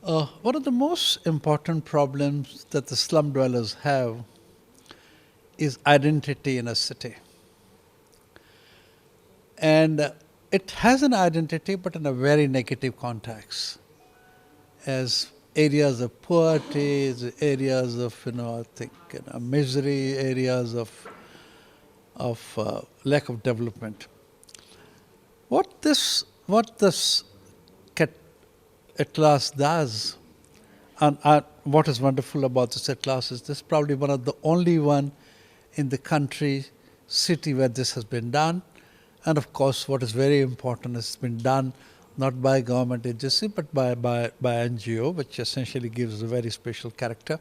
One of the most important problems that the slum dwellers have is identity in a city. And it has an identity, but in a very negative context, as areas of poverty, as areas of, I think, misery, areas of lack of development. What this cat atlas does, and what is wonderful about this atlas is this is probably one of the only one in the country, city where this has been done. And of course, what is very important is it's been done not by government agency but by NGO, which essentially gives a very special character.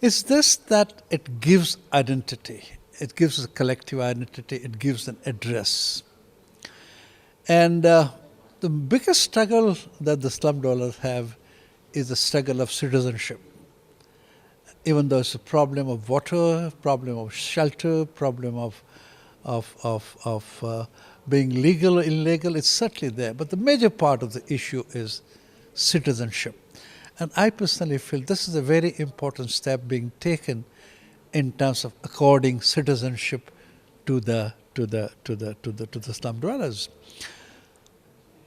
Is this that it gives identity, it gives a collective identity, it gives an address. And the biggest struggle that the slum dwellers have is the struggle of citizenship. Even though it's a problem of water, problem of shelter, problem of being legal or illegal, it's certainly there. But the major part of the issue is citizenship. And I personally feel this is a very important step being taken in terms of according citizenship to the slum dwellers.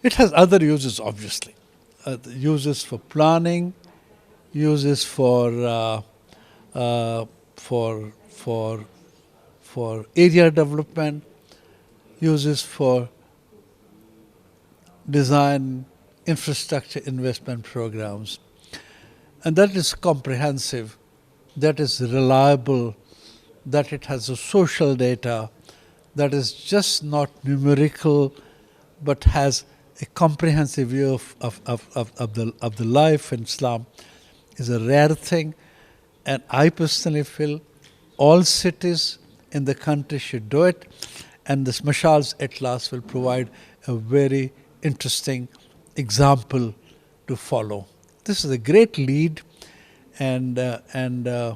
It has other uses, obviously. Uses for planning, uses for area development, uses for design infrastructure investment programs. And that is comprehensive, that is reliable, that it has a social data, that is just not numerical, but has a comprehensive view of the life in slum is a rare thing. And I personally feel all cities in the country should do it. And this Mashal's Atlas will provide a very interesting example to follow. This is a great lead, and I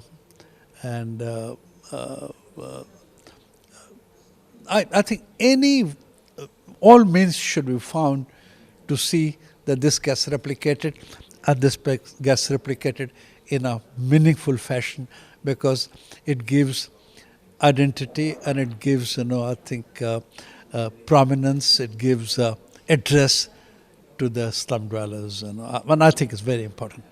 think all means should be found to see that this gets replicated, and this gets replicated in a meaningful fashion, because it gives identity and it gives, I think, prominence, it gives address to the slum dwellers, and I think it's very important.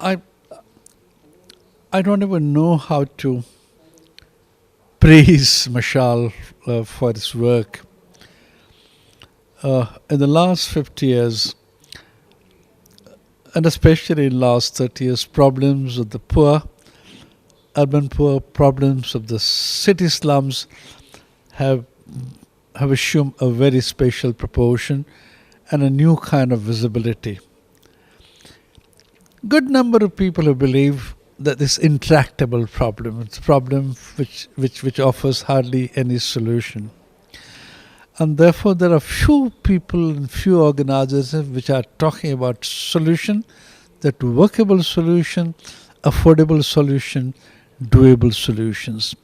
I I don't even know how to praise Mashal for his work. In the last 50 years, and especially in last 30 years, problems of the poor, urban poor, problems of the city slums have assumed a very special proportion and a new kind of visibility. Good number of people who believe that this intractable problem, it's a problem which offers hardly any solution. And therefore there are few people and few organizations which are talking about solution, that workable solution, affordable solution, doable solutions.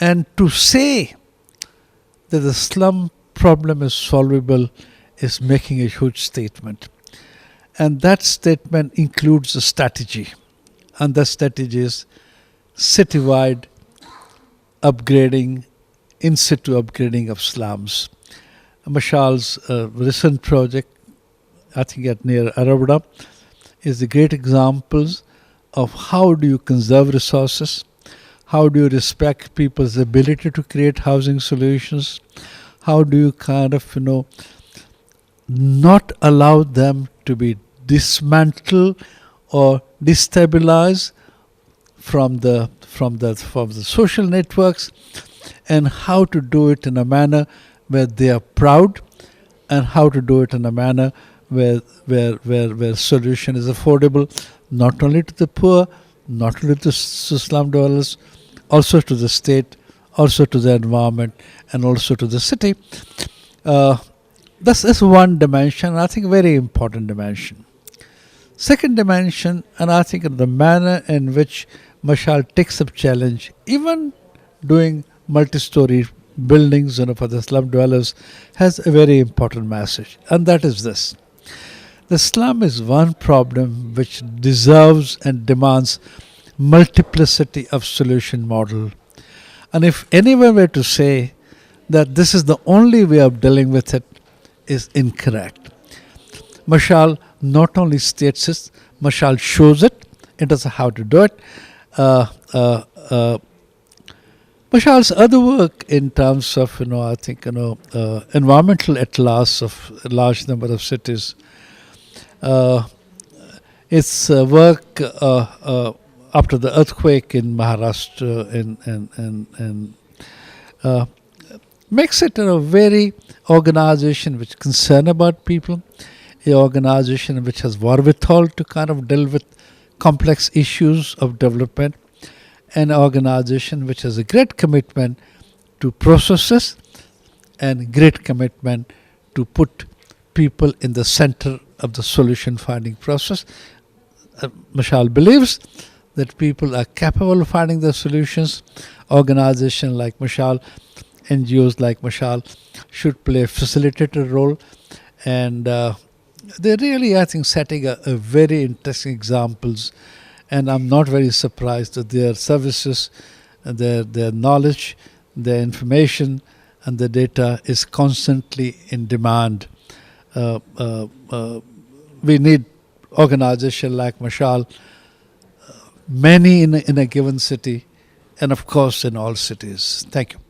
And to say that the slum problem is solvable is making a huge statement. And that statement includes a strategy. And the strategy is citywide upgrading, in situ upgrading of slums. Mashal's recent project, I think at near Aravada, is a great examples of how do you conserve resources, how do you respect people's ability to create housing solutions, how do you kind of, not allow them to be dismantled or destabilized from the social networks, and how to do it in a manner where they are proud, and how to do it in a manner where solution is affordable, not only to the poor, not only to slum dwellers, also to the state, also to the environment, and also to the city. This is one dimension, I think a very important dimension. Second dimension, and I think the manner in which Mashal takes up challenge, even doing multi-story buildings, for the slum dwellers, has a very important message, and that is this: the slum is one problem which deserves and demands multiplicity of solution model. And if anyone were to say that this is the only way of dealing with it, is incorrect. Mashal not only states it, Mashal shows it. It does how to do it. Uh, uh, uh, Mashal's other work in terms of, I think, environmental atlas of a large number of cities. Uh, its work after the earthquake in Maharashtra and makes it a very organization which concern about people, a organization which has wherewithal to kind of deal with complex issues of development, an organization which has a great commitment to processes and great commitment to put people in the center of the solution finding process. Mashal believes that people are capable of finding the solutions. Organizations like Mashal, NGOs like Mashal should play a facilitator role, and they're really, I think, setting a very interesting examples, and I'm not very surprised that their services, their knowledge, their information, and the data is constantly in demand. We need organization like Mashal, many in a given city, and of course in all cities. Thank you.